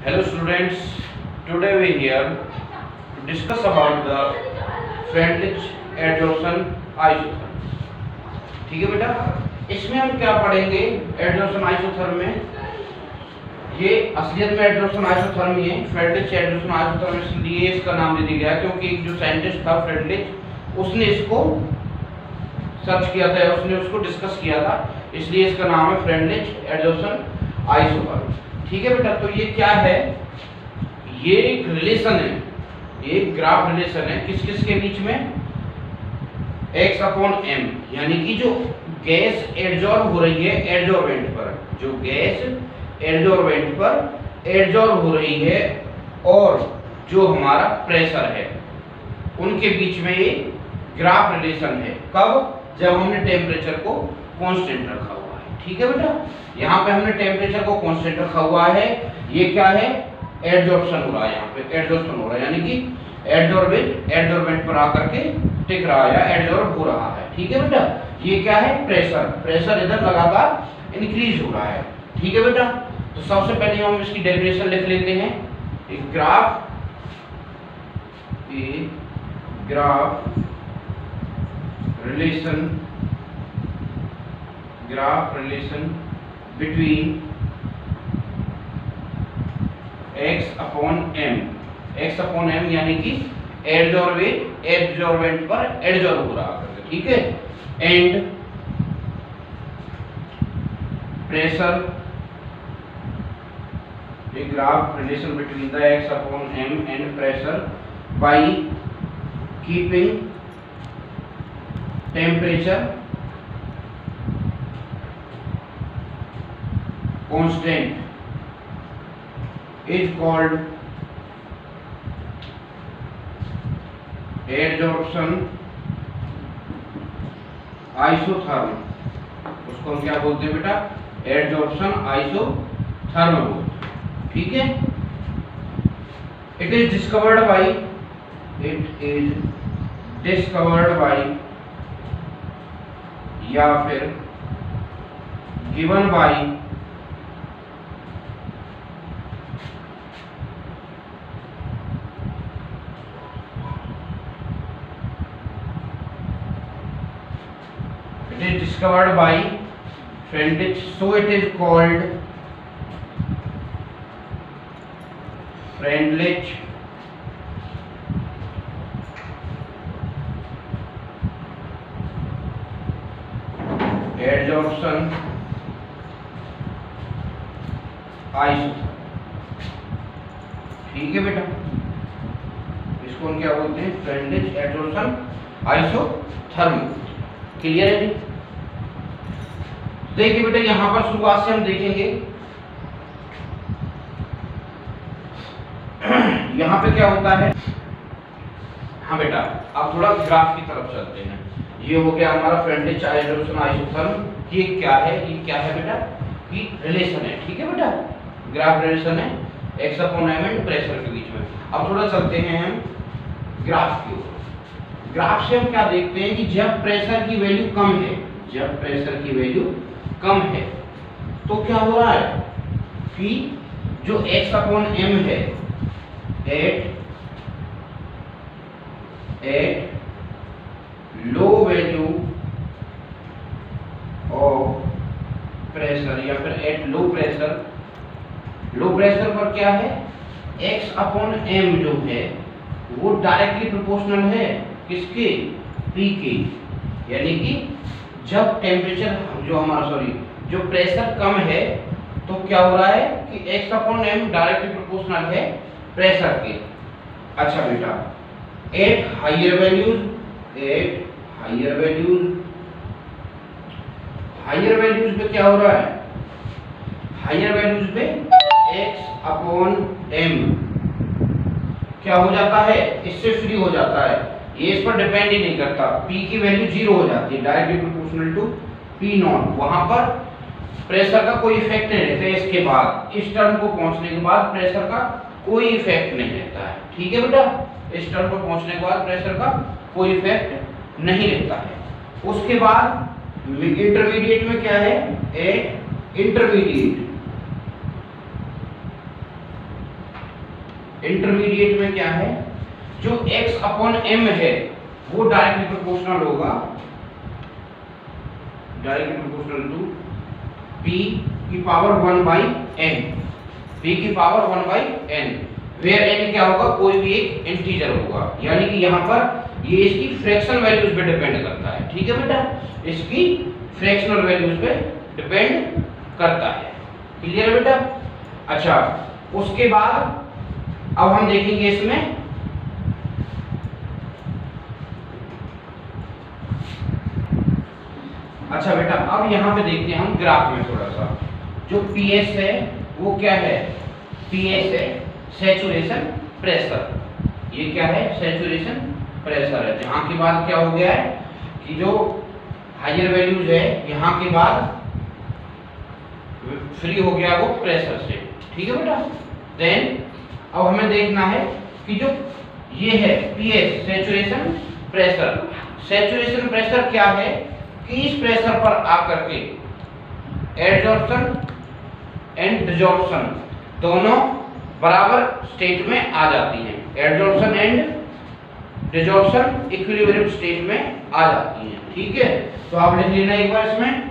Hello students, today we here to discuss about the Friendlich adsorption isotherm। ठीक है बेटा, इसमें हम क्या पढ़ेंगे एडसोर्प्शन आइसोथर्म में। ये असलियत में एडसोर्प्शन आइसोथर्म ही है, फ्रेंडलिच एडसोर्प्शन आइसोथर्म इसलिए इसका नाम दे दिया गया क्योंकि एक जो साइंटिस्ट था फ्रेंडलिच उसने इसको सर्च किया था, उसने उसको डिस्कस किया था, इसलिए इसका नाम है फ्रेंडलिच एडसोर्प्शन आइसोथर्म। ठीक है बेटा, तो ये क्या है, ये एक रिलेशन है, एक ग्राफ रिलेशन है किस किस के बीच में, x/m, यानी कि जो गैस एडजॉर्ब हो रही है एडजॉर्बेंट पर, जो गैस एडजॉर्बेंट पर एडजॉर्ब हो रही है और जो हमारा प्रेशर है उनके बीच में ये ग्राफ रिलेशन है। कब? जब हमने टेम्परेचर को कांस्टेंट रखा हुआ है। ठीक है बेटा, यहाँ पे हमने टेम्परेचर को कांस्टेंट रखा हुआ है, ये क्या है, एडजॉर्प्शन हो रहा है, यहाँ पे एडजॉर्प्शन हो रहा है, यानी कि एडजॉर्बेंट पर आकर के टिक रहा है या एडजॉर्ब हो रहा है। ठीक है बेटा, ये क्या है, प्रेशर इधर लगातार इंक्रीज हो रहा है। ठीक है बेटा, तो सबसे पहले हम इसकी डेफिनेशन लिख लेते हैं। एक ग्राफ रिलेशन बिटवीन x/m यानी कि एडजॉर्बेंट पर एडजॉर्ब हो रहा है, ठीक है, and pressure, a graph relation between the x/m and pressure by keeping temperature constant is called adsorption isotherm। उसको हम क्या बोलते हैं बेटा, एडजॉर्प्शन आइसोथर्म बोलते हैं। ठीक है, इट इज डिस्कवर्ड बाय या फिर given by Friendlich, so it is called Friendlich adsorption isotherm। ठीक है बेटा, इसको हम क्या बोलते हैं, Friendlich adsorption isotherm। क्लियर है जी? देखिए बेटा, यहां पर शुरुआत से हम देखेंगे, यहाँ पे क्या होता है। हाँ बेटा, अब थोड़ा ग्राफ की तरफ चलते हैं। ये हो गया हमारा फ्रेंडलिच एडसोर्प्शन आइसोथर्म। ये क्या है, ये क्या है बेटा, कि रिलेशन है। ठीक है बेटा, ग्राफ रिलेशन है x/m एंड प्रेशर के बीच में। अब थोड़ा चलते हैं हम ग्राफ की ओर। ग्राफ से हम क्या देखते हैं कि जब प्रेशर की वैल्यू कम है, जब प्रेशर की वैल्यू कम है तो क्या हो रहा है कि जो x/m है at low value of pressure या फिर एट लो प्रेशर पर क्या है, x/m जो है वो डायरेक्टली प्रोपोर्शनल है किसके, P के, यानी कि जब टेम्परेचर जो प्रेशर कम है तो क्या हो रहा है कि x/m डायरेक्टली प्रोपोर्शनल है प्रेशर के। अच्छा बेटा, एट हायर वैल्यूज पे क्या हो रहा है, हायर वैल्यूज पे x/m क्या हो जाता है, इससे फ्री हो जाता है, ये इस पर डिपेंड ही नहीं करता, P की वैल्यू 0 हो जाती है, डायरेक्टली प्रोपोर्शनल टू P0। वहां पर प्रेशर का कोई इफेक्ट नहीं रहता है। इसके बाद इस टर्म को पहुंचने के बाद प्रेशर का कोई इफेक्ट नहीं रहता है। ठीक है बेटा, इस टर्म पर पहुंचने के बाद प्रेशर का कोई इफेक्ट नहीं रहता है। उसके बाद इंटरमीडिएट में क्या है, एट इंटरमीडिएट इंटरमीडिएट में क्या है, जो x अपॉन m है वो डायरेक्टली प्रोपोर्शनल होगा, डायरेक्टली प्रोपोर्शनल टू p की पावर 1 बाई n, p की power 1 by n, where n क्या होगा, कोई भी एक इंटीजर होगा, यानी कि यहाँ पर ये इसकी फ्रैक्शनल वैल्यूज पे डिपेंड करता है। ठीक है बेटा, इसकी फ्रैक्शनल वैल्यूज पे डिपेंड करता है। क्लियर है बेटा? अच्छा, उसके बाद अब हम देखेंगे इसमें अच्छा बेटा, अब यहाँ पे देखते हैं हम ग्राफ में थोड़ा सा, जो PS है वो क्या है, PS है सैचुरेशन प्रेशर। ये क्या है, सैचुरेशन प्रेशर है, जहाँ के बाद क्या हो गया है कि जो हायर वैल्यूज है यहाँ के बाद फ्री हो गया वो प्रेशर से। ठीक है बेटा, देन अब हमें देखना है कि जो ये है PS saturation pressure, saturation pressure क्या है कि इस प्रेशर पर आकर के एडजॉर्प्शन एंड डिसॉर्प्शन दोनों बराबर स्टेट में आ जाती हैं, adsorption and desorption equilibrium state में आ जाती हैं। ठीक है, तो आप लिख लेना एक बार इसमें,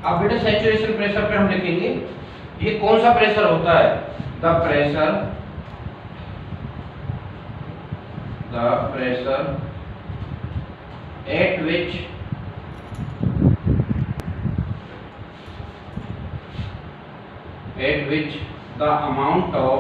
अब बेटा सैचुरेशन प्रेशर पे हम लिखेंगे ये कौन सा प्रेशर होता है, the pressure at which the amount of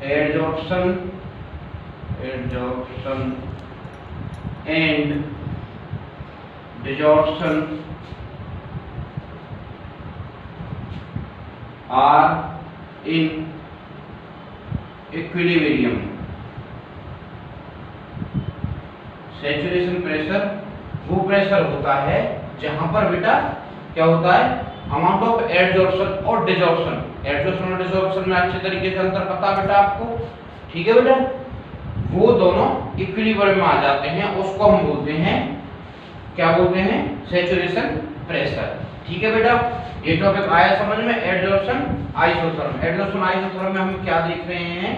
adsorption and desorption are in equilibrium। Saturation pressure वो प्रेशर होता है जहां पर बेटा क्या होता है, अमाउंट ऑफ एडजॉर्प्शन और डिसॉर्प्शन, एडजॉर्प्शन और डिसॉर्प्शन में अच्छे तरीके से अंतर पता है बेटा आपको। ठीक है बेटा, वो दोनों इक्विलिब्रियम में आ जाते हैं, उसको हम बोलते हैं, क्या बोलते हैं, सैचुरेशन प्रेशर। ठीक है बेटा, ये टॉपिक आया समझ में, एडजॉर्प्शन आइसोथर्म। एडजॉर्प्शन आइसोथर्म में हम क्या देख रहे हैं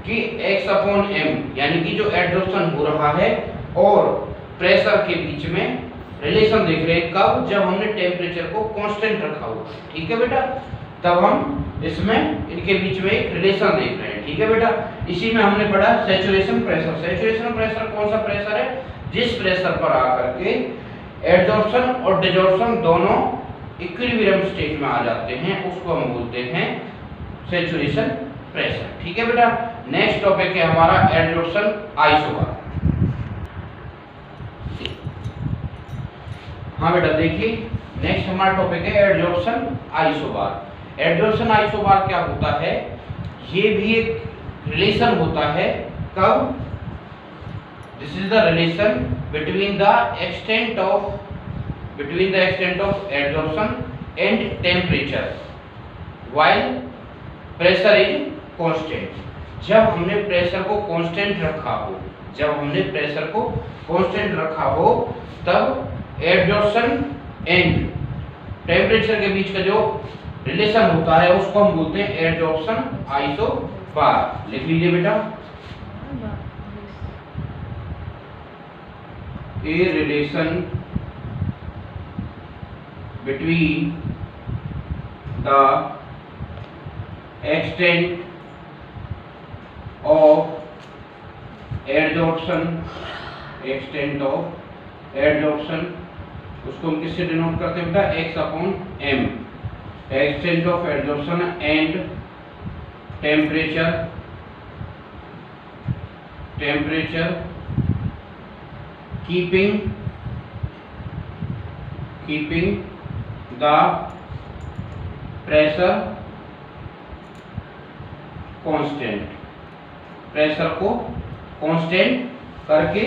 कि x अपॉन m यानी कि जो एडजॉर्प्शन हो रहा है और प्रेशर के बीच में रिलेशन देख रहे हैं, कब, जब हमने टेम्परेचर को कांस्टेंट रखा हुआ। ठीक है बेटा, तब हम इसमें इनके बीच में एक रिलेशन देख रहे हैं। ठीक है बेटा, इसी में हमने पढ़ा सैचुरेशन प्रेशर। सैचुरेशन प्रेशर कौन सा प्रेशर है, जिस प्रेशर पर आकर के एडजॉर्प्शन और डिसॉर्प्शन दोनों इक्विलिब्रियम स्टेट में आ जाते हैं, उसको हम बोलते हैं सैचुरेशन प्रेशर। ठीक है बेटा, नेक्स्ट टॉपिक है हमारा एडजॉर्प्शन आइसोबार। हाँ बेटा देखिए, नेक्स्ट हमारा टॉपिक है एडजॉर्प्शन आइसोबार। एडजॉर्प्शन आइसोबार क्या होता है, ये भी एक रिलेशन होता है, कब, this is the relation between the extent of adsorption and temperature while pressure is constant. जब हमने प्रेशर को कांस्टेंट रखा हो तब एडजॉर्प्शन एंड टेम्परेचर के बीच का जो रिलेशन होता है उसको हम बोलते हैं एडजॉर्प्शन आइसोबार। लिख लीजिए बेटा, a relation between the extent of adsorption, उसको हम किससे डिनोट करते हैं बेटा, x upon m, extent of adsorption and temperature keeping the pressure constant. Pressure को कांस्टेंट करके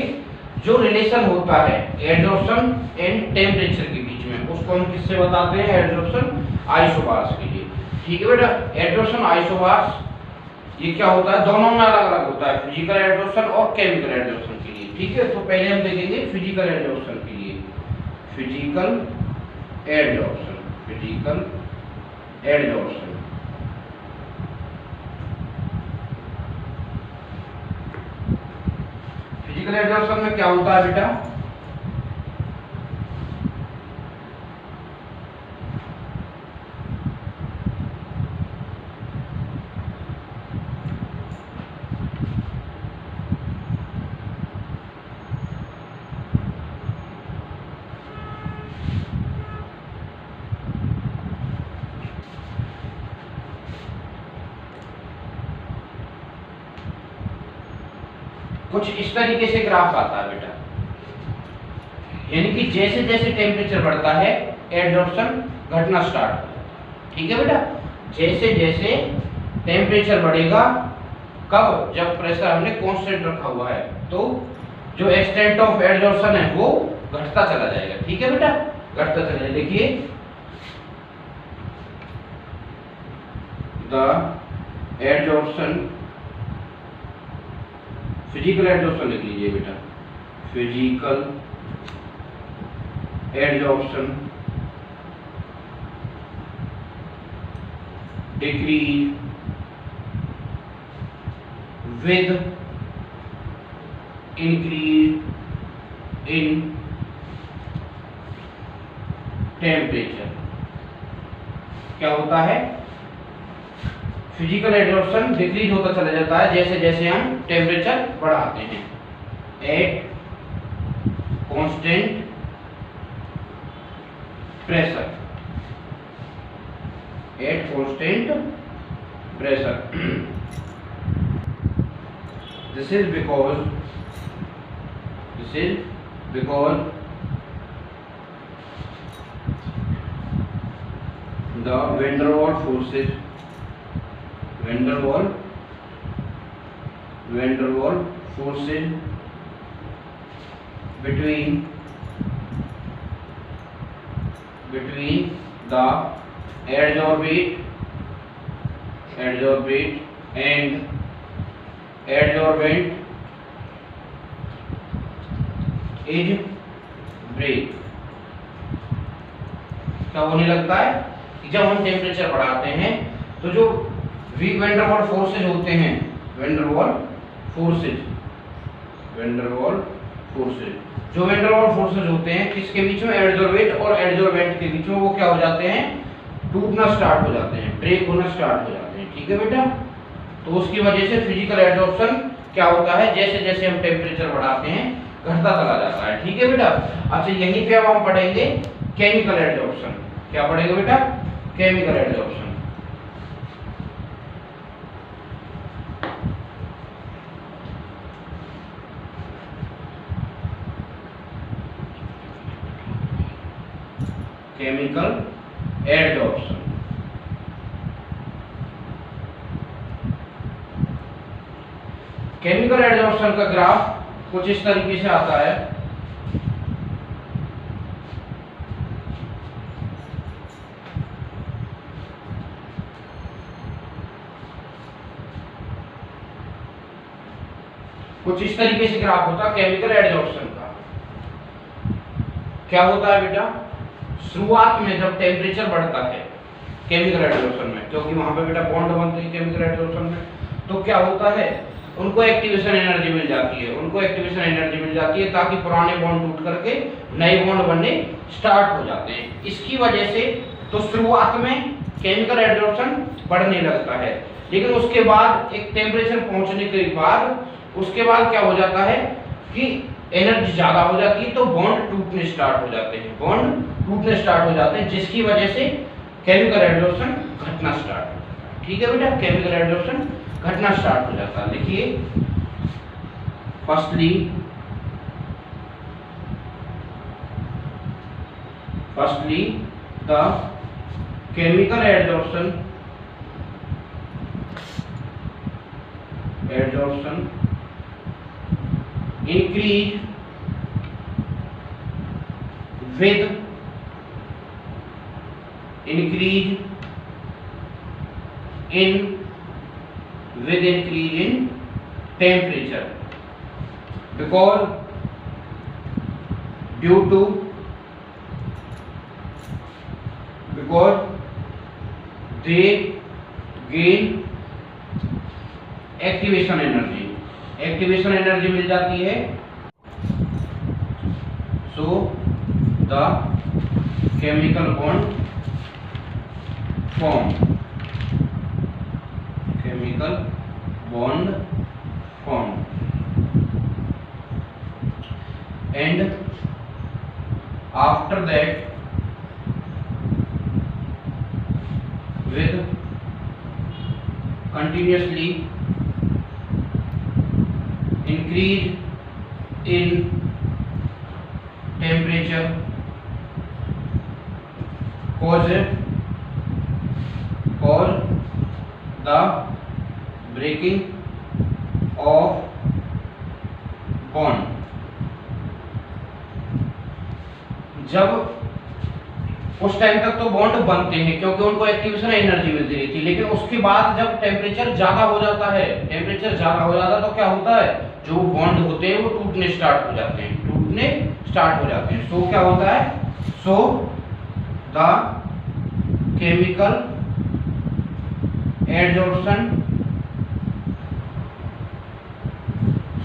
जो रिलेशन होता है एडजॉर्प्शन एंड टेम्परेचर के बीच में, उसको हम किससे बताते हैं, एडजॉर्प्शन आइसोबार्स के लिए। ठीक है बेटा। एड्सॉर्प्शन आइसोबार्स ये क्या होता है, दोनों में अलग अलग होता है, फिजिकल एड्सॉर्प्शन और केमिकल एड्सॉर्प्शन के लिए। ठीक है, तो पहले हम देखेंगे फिजिकल एड्सॉर्प्शन के लिए। Physical adsorption, physical adsorption physical adsorption में क्या होता है बेटा, कुछ इस तरीके से ग्राफ आता है बेटा, यानी कि जैसे जैसे टेम्परेचर बढ़ता है एड्सॉर्प्शन घटना स्टार्ट हो जाता है। ठीक है बेटा, जैसे जैसे टेम्परेचर बढ़ेगा, कब, जब प्रेशर हमने कांस्टेंट रखा हुआ है, तो जो एक्सटेंट ऑफ एड्सॉर्प्शन है वो घटता चला जाएगा। ठीक है बेटा, घटता चला जाएगा। देखिए द एड्सॉर्प्शन, फिजिकल एड्सॉर्प्शन लिख लीजिए बेटा, physical adsorption decrease with increase in temperature. क्या होता है, फिजिकल एड्सॉर्प्शन डिक्रीज होता चला जाता है जैसे जैसे हम टेम्परेचर बढ़ाते हैं at constant pressure, at constant pressure. This is because the van der Waals forces, van der Waals forces between the adsorbate and adsorbent is break। क्या होने लगता है कि जब हम टेम्परेचर बढ़ाते हैं तो जो weak van der Waals forces होते हैं, वैन डर वाल्स फोर्सेज, जो वैन डर वाल्स फोर्सेज होते हैं किसके बीच में, एड्सॉर्बेट और एड्सॉर्बेंट के बीच में, वो क्या हो जाते हैं, टूटना स्टार्ट हो जाते हैं, ब्रेक होना स्टार्ट हो जाते हैं। ठीक है बेटा, तो उसकी वजह से फिजिकल एड्सॉर्प्शन क्या होता है, जैसे जैसे हम टेम्परेचर बढ़ाते हैं घटता चला जाता है। ठीक है बेटा। अच्छा, यहीं पे अब हम पढ़ेंगे केमिकल एड्सॉर्प्शन। क्या पढ़ेंगे बेटा, chemical adsorption. Chemical adsorption, chemical adsorption का ग्राफ कुछ इस तरीके से आता है। कुछ इस तरीके से ग्राफ होता है केमिकल एड्सॉर्प्शन का। क्या होता है बेटा, शुरुआत में जब टेम्परेचर बढ़ता है केमिकल एड्सॉर्प्शन में, क्योंकि वहां पे बेटा बॉन्ड बनते हैं केमिकल एड्सॉर्प्शन में, तो क्या होता है, उनको एक्टिवेशन एनर्जी मिल जाती है, ताकि पुराने बॉन्ड टूट करके नए बॉन्ड बनने स्टार्ट हो जाते हैं। इसकी वजह से तो शुरुआत में केमिकल एड्सॉर्प्शन बढ़ने लगता है, लेकिन उसके बाद एक टेम्परेचर पहुंचने के बाद उसके बाद क्या हो जाता है कि एनर्जी ज्यादा हो जाती है, तो बॉन्ड टूटने स्टार्ट हो जाते हैं, जिसकी वजह से केमिकल एड्सॉर्प्शन घटना स्टार्ट हो जाता है। ठीक है बेटा, केमिकल एड्सॉर्प्शन घटना स्टार्ट हो जाता है। लिखिए, firstly the chemical adsorption increase with in with increase in temperature, because they gain activation energy मिल जाती है। So the chemical bond form and after that with continuously increase in temperature cause the breaking of bond। जब उस time तक तो bond बनते हैं क्योंकि उनको एक्टिवेशन एनर्जी मिलती रहती है, लेकिन उसके बाद जब टेम्परेचर ज्यादा हो जाता है तो क्या होता है, जो बॉन्ड होते हैं वो टूटने स्टार्ट हो जाते हैं। सो क्या होता है, so the chemical adsorption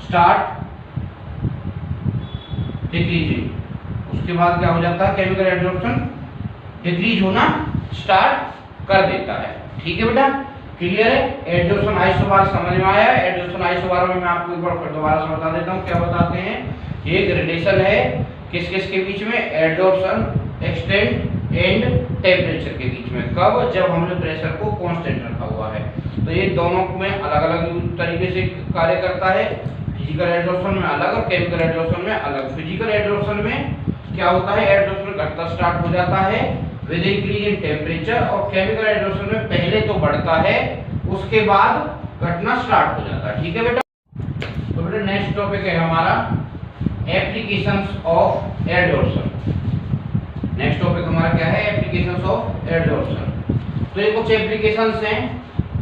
start decreasing. उसके बाद क्या हो जाता है, केमिकल एडजॉर्प्शन डिक्रीज होना स्टार्ट कर देता है। ठीक है बेटा, क्लियर है। एडजॉर्प्शन आइसोबार समझ में आया। एडजॉर्प्शन आइसोबार में मैं आपको एक बार फिर दोबारा से बता देता हूँ। क्या बताते हैं, एक रिलेशन है किस किस के बीच में, एडजॉर्प्शन एक्सटेंट एंड टेम्परेचर के बीच में। कब, जब हमने प्रेशर को कांस्टेंट रखा हुआ है। तो ये दोनों में अलग अलग तरीके से कार्य करता है। फिजिकल एडजॉर्प्शन में अलग और केमिकल एडजॉर्प्शन में अलग। फिजिकल एडजॉर्प्शन में क्या होता है, एडजॉर्प्शन घटता स्टार्ट हो जाता है विद इंक्रीज इन टेम्परेचर, और केमिकल एडजॉर्प्शन में पहले तो बढ़ता है उसके बाद घटना स्टार्ट हो जाता है। ठीक है बेटा। तो बेटा नेक्स्ट टॉपिक है हमारा applications of adsorption. Next topic हमारा क्या है, एप्लीकेशंस ऑफ एडजॉर्प्शन। तो ये कुछ एप्लीकेशंस हैं,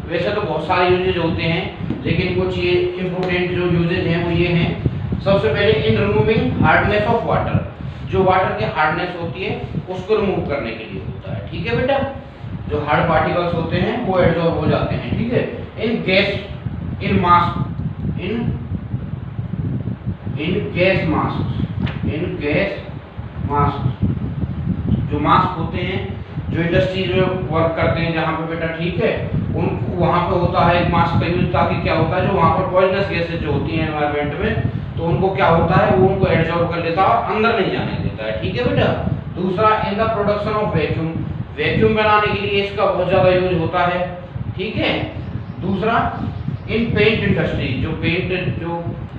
वैसे तो बहुत सारे यूजेज होते हैं, लेकिन कुछ ये इंपॉर्टेंट जो यूजेज हैं वो ये हैं। सबसे पहले इन रिमूविंग हार्डनेस ऑफ वाटर, जो वाटर की हार्डनेस होती है उसको रिमूव करने के लिए होता है। ठीक है बेटा, जो हार्ड पार्टिकल्स होते हैं वो एब्जॉर्ब हो जाते हैं। ठीक है, इन गैस मास्क, जो मास्क होते हैं, जो इंडस्ट्रीज में वर्क करते हैं जहाँ पे बेटा, ठीक है, उनको वहाँ पे होता है एक मास्क का यूज, ताकि क्या होता है, जो वहाँ पर पॉइजनस गैसेज जो होती हैं एनवायरनमेंट में, तो उनको क्या होता है, वो उनको एब्जॉर्ब कर लेता है और अंदर नहीं जाने देता है। ठीक है बेटा। दूसरा, in the production of vacuum बनाने के लिए इसका बहुत ज्यादा यूज होता है। ठीक है। दूसरा, इन पेंट इंडस्ट्री,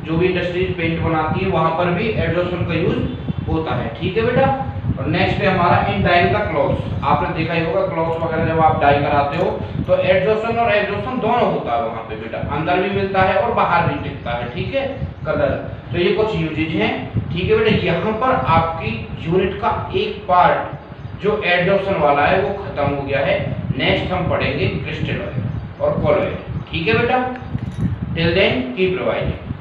जो भी इंडस्ट्रीज पेंट बनाती है वहां पर भी एडजॉर्प्शन का यूज होता है। ठीक है बेटा। और नेक्स्ट है हमारा इन डाइंग द क्लॉथ्स। आपने देखा ही होगा क्लॉथ्स वगैरह जब आप डाई कराते हो तो एडजॉर्प्शन और एब्जॉर्प्शन दोनों होता है वहां पे बेटा, अंदर भी मिलता है और बाहर भी टिकता है। ठीक है, कलर। तो ये कुछ यूजेज हैं। ठीक है बेटा, यहाँ पर आपकी यूनिट का एक पार्ट जो एडजॉर्प्शन वाला है वो खत्म हो गया है। नेक्स्ट हम पढ़ेंगे क्रिस्टल ऑयल और कॉलोइड। ठीक है बेटा, टिल देन कीप रिवाइजिंग।